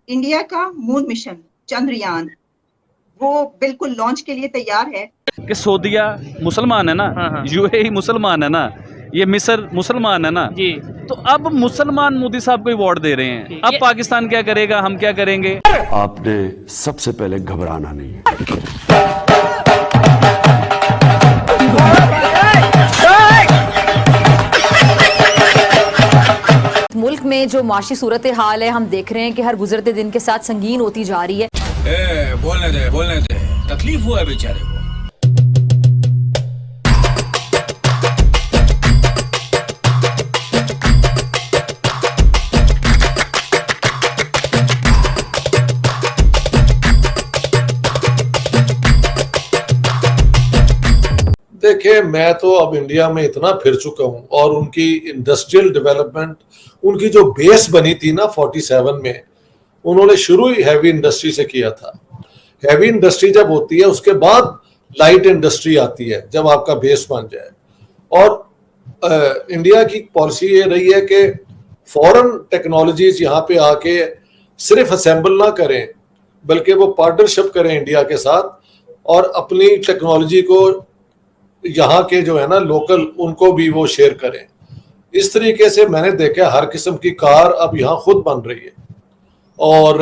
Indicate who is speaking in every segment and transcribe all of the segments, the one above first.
Speaker 1: India का moon mission Chandrayaan वो बिल्कुल लॉन्च के लिए तैयार है।
Speaker 2: कि सऊदीया मुसलमान है ना, यूएई मुसलमान है ना, ये मिस्र मुसलमान है ना जी। तो अब मुसलमान मोदी साहब को अवार्ड दे रहे हैं। अब पाकिस्तान क्या करेगा, हम क्या करेंगे?
Speaker 3: आपने सबसे पहले घबराना नहीं है।
Speaker 4: मुल्क में जो माशी सूरत हाल है, हम देख रहे हैं कि हर गुजरते दिन के साथ संगीन होती जा रही है।
Speaker 5: बोलने दे, तकलीफ हुआ है बेचारे को।
Speaker 6: देखिए, मैं तो अब इंडिया में इतना फिर चुका हूं और उनकी इंडस्ट्रियल डेवलपमेंट, उनकी जो बेस बनी थी ना 47 में, उन्होंने शुरू ही हैवी इंडस्ट्री से किया था। हैवी इंडस्ट्री जब होती है उसके बाद लाइट इंडस्ट्री आती है, जब आपका बेस बन जाए। और इंडिया की पॉलिसी ये रही है कि फॉरेन टेक्नोलॉजीज यहाँ पे आके सिर्फ असेंबल ना करें, बल्कि वो पार्टनरशिप करें इंडिया के साथ और अपनी टेक्नोलॉजी को यहाँ के जो है ना लोकल, उनको भी वो शेयर करें। इस तरीके से मैंने देखा हर किस्म की कार अब यहाँ खुद बन रही है। और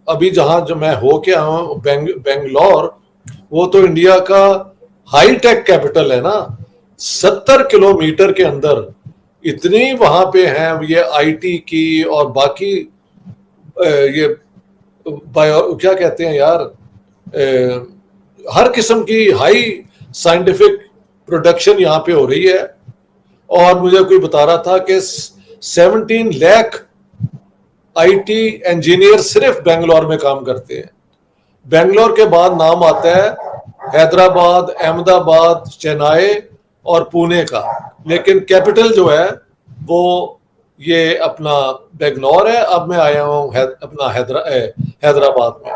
Speaker 6: अभी जहाँ जो मैं हो के आया हूँ बेंगलोर, वो तो इंडिया का हाई टेक कैपिटल है ना। 70 किलोमीटर के अंदर इतनी वहां पे हैं ये आईटी की और बाकी ये बायो क्या कहते हैं यार, हर किस्म की हाई साइंटिफिक प्रोडक्शन यहाँ पे हो रही है। और मुझे कोई बता रहा था कि 17 लाख आईटी इंजीनियर सिर्फ बेंगलोर में काम करते हैं। बेंगलोर के बाद नाम आता है हैदराबाद, अहमदाबाद, चेन्नई और पुणे का, लेकिन कैपिटल जो है वो ये अपना बेंगलोर है। अब मैं आया हूँ अपना हैदराबाद में।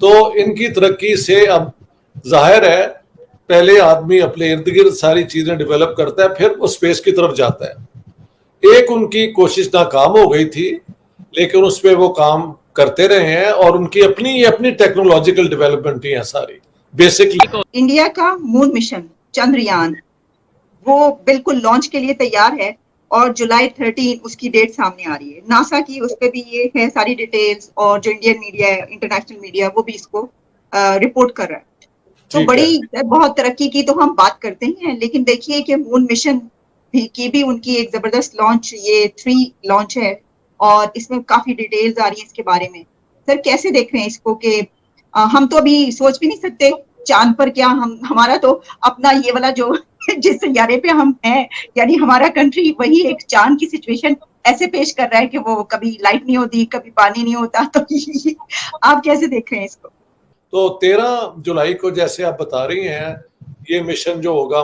Speaker 6: तो इनकी तरक्की से अब जाहिर है पहले आदमी अपने इर्द गिर्द सारी चीजें डेवलप करता है, फिर वो स्पेस की तरफ जाता है। एक उनकी कोशिश नाकाम हो गई थी, लेकिन उस पर वो काम करते रहे हैं और उनकी अपनी टेक्नोलॉजिकल डेवलपमेंट ही है सारी। बेसिकली
Speaker 1: इंडिया का मून मिशन चंद्रयान वो बिल्कुल लॉन्च के लिए तैयार है और जुलाई 13 उसकी डेट सामने आ रही है। नासा की उस पर भी ये है सारी डिटेल्स, और जो इंडियन मीडिया है, इंटरनेशनल मीडिया, वो भी इसको रिपोर्ट कर रहा है। तो बड़ी बहुत तरक्की की तो हम बात करते ही हैं, लेकिन देखिए कि मून मिशन भी उनकी एक जबरदस्त लॉन्च, ये 3 लॉन्च है और इसमें काफी डिटेल्स आ रही है इसके बारे में। सर कैसे देख रहे हैं इसको कि हम तो अभी सोच भी नहीं सकते चांद पर क्या, हमारा तो अपना ये वाला जो जिस सैयारे पे हम हैं, यानी हमारा कंट्री वही एक चांद की सिचुएशन ऐसे पेश कर रहा है कि वो कभी लाइट नहीं होती, कभी पानी नहीं होता। तो आप कैसे देख रहे हैं इसको?
Speaker 6: तो 13 जुलाई को जैसे आप बता रही हैं, ये मिशन जो होगा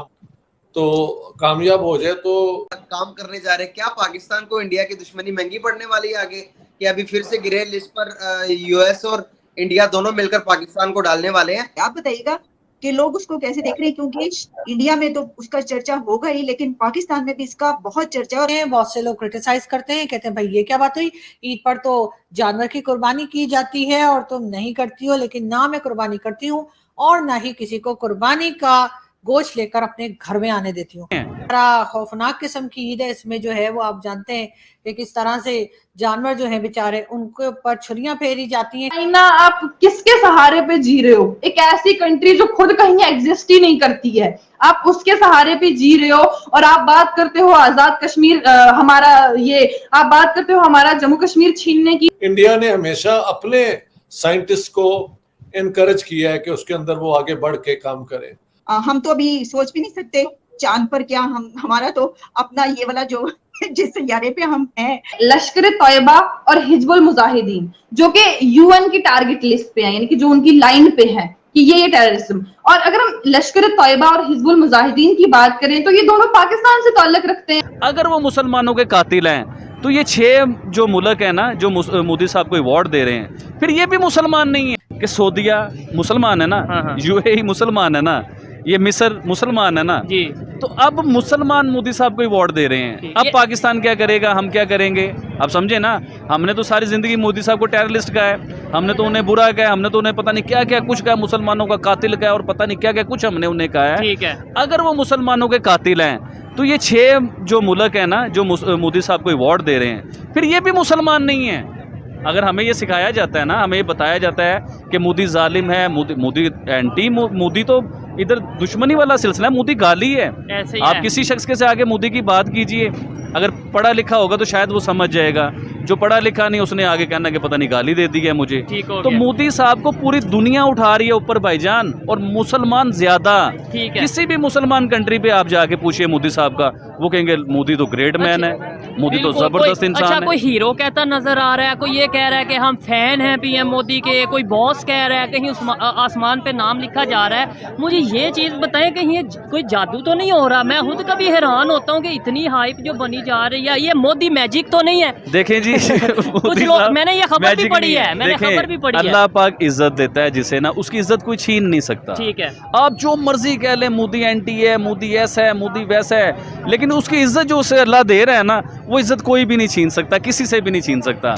Speaker 6: तो कामयाब हो जाए तो
Speaker 7: काम करने जा रहे हैं। क्या पाकिस्तान को इंडिया की दुश्मनी महंगी पड़ने वाली है आगे, कि अभी फिर से ग्रे लिस्ट पर यूएस और इंडिया दोनों मिलकर पाकिस्तान को डालने वाले हैं?
Speaker 1: आप बताइएगा कि लोग उसको कैसे देख रहे हैं, क्योंकि इंडिया में तो उसका चर्चा होगा ही, लेकिन पाकिस्तान में भी इसका बहुत चर्चा है।
Speaker 8: बहुत से लोग क्रिटिसाइज करते हैं, कहते हैं भाई ये क्या बात हुई, ईद पर तो जानवर की कुर्बानी की जाती है और तुम नहीं करती हो। लेकिन ना मैं कुर्बानी करती हूँ और ना ही किसी को कुर्बानी का गोश्त लेकर अपने घर में आने देती हूँ। बड़ा खौफनाक किस्म की ईद है। इसमें जो है वो आप जानते हैं कि किस तरह से जानवर जो है बेचारे, उनके ऊपर छुरियां फेरी जाती हैं।
Speaker 9: चाइना, आप किसके सहारे पे जी रहे हो? एक ऐसी कंट्री जो खुद कहीं एग्जिस्ट ही नहीं करती है, आप उसके सहारे पे जी रहे हो। और आप बात करते हो आजाद कश्मीर, हमारा ये आप बात करते हो हमारा जम्मू कश्मीर छीनने की।
Speaker 6: इंडिया ने हमेशा अपने साइंटिस्ट को इनकरेज किया है कि उसके अंदर वो आगे बढ़ के काम करें।
Speaker 1: हम तो अभी सोच भी नहीं सकते चांद पर क्या, हमारा तो अपना ये वाला जो जिस सैयारे पे हम हैं।
Speaker 9: लश्कर तैयबा और हिजबुल मुजाहिदीन जो कि यूएन की टारगेट लिस्ट पे है, यानी कि जो उनकी लाइन पे है कि ये टेररिज्म। और अगर हम लश्कर तैयबा और हिजबुल मुजाहिदीन की बात करें तो ये दोनों पाकिस्तान से ताल्लुक रखते हैं।
Speaker 2: अगर वो मुसलमानों के कातिल हैं तो ये 6 जो मुल्क है ना जो मोदी साहब को अवार्ड दे रहे हैं, फिर ये भी मुसलमान नहीं है। कि सऊदीया मुसलमान है ना, यूएई मुसलमान है ना, ये मिस्र मुसलमान है ना
Speaker 10: जी।
Speaker 2: तो अब मुसलमान मोदी साहब को अवार्ड दे रहे हैं। अब पाकिस्तान क्या करेगा, हम क्या करेंगे? अब समझे ना, हमने तो सारी जिंदगी मोदी साहब को टेररिस्ट कहा है, हमने तो उन्हें बुरा कहा है, हमने तो उन्हें पता नहीं क्या क्या कुछ कहा, मुसलमानों का कातिल कहा और पता नहीं क्या क्या कुछ हमने उन्हें कहा है।
Speaker 10: ठीक है।
Speaker 2: अगर वो मुसलमानों के कातिल हैं तो ये 6 जो मुल्क है ना जो मोदी साहब को अवार्ड दे रहे हैं, फिर ये भी मुसलमान नहीं है। अगर हमें ये सिखाया जाता है ना, हमें ये बताया जाता है कि मोदी जालिम है, मोदी एंटी, मोदी तो इधर दुश्मनी वाला सिलसिला है, मोदी गाली है।
Speaker 10: ऐसे ही
Speaker 2: आप
Speaker 10: है।
Speaker 2: किसी शख्स के से आगे मोदी की बात कीजिए, अगर पढ़ा लिखा होगा तो शायद वो समझ जाएगा, जो पढ़ा लिखा नहीं उसने आगे कहना कि पता नहीं गाली दे दी है मुझे।
Speaker 10: ठीक हो
Speaker 2: तो
Speaker 10: गया।
Speaker 2: मोदी साहब को पूरी दुनिया उठा रही है ऊपर भाईजान, और मुसलमान ज्यादा।
Speaker 10: ठीक है।
Speaker 2: किसी भी मुसलमान कंट्री पे आप जाके पूछिए मोदी साहब का, वो कहेंगे मोदी तो ग्रेट मैन है, मोदी तो
Speaker 10: बिल्कुल,
Speaker 2: जबरदस्त
Speaker 10: कोई-
Speaker 2: इंसान
Speaker 10: अच्छा,
Speaker 2: है।
Speaker 10: कोई हीरो कहता नजर आ रहा है, कोई ये कह रहा है कि हम फैन हैं पीएम मोदी के, कोई बॉस कह रहा है, कहीं आसमान पे नाम लिखा जा रहा है। मुझे ये चीज़ बताएं, कहीं ये कोई जादू तो नहीं हो रहा? मैं खुद कभी हैरान होता हूँ कि इतनी हाइप जो बनी जा रही है, ये मोदी मैजिक तो नहीं है?
Speaker 2: देखें जी
Speaker 10: कुछ लोग, मैंने ये खबर भी पढ़ी है, मैंने खबर भी पढ़ी है।
Speaker 2: अल्लाह पाक इज्जत देता है जिसे ना, उसकी इज्जत कोई छीन नहीं सकता।
Speaker 10: ठीक है।
Speaker 2: आप जो मर्जी कह ले, मोदी एंटी है, मोदी ऐसा है, मोदी वैसा है, लेकिन उसकी इज्जत जो उसे अल्लाह दे रहा है ना, वो इज्जत कोई भी नहीं छीन सकता, किसी से भी नहीं छीन सकता।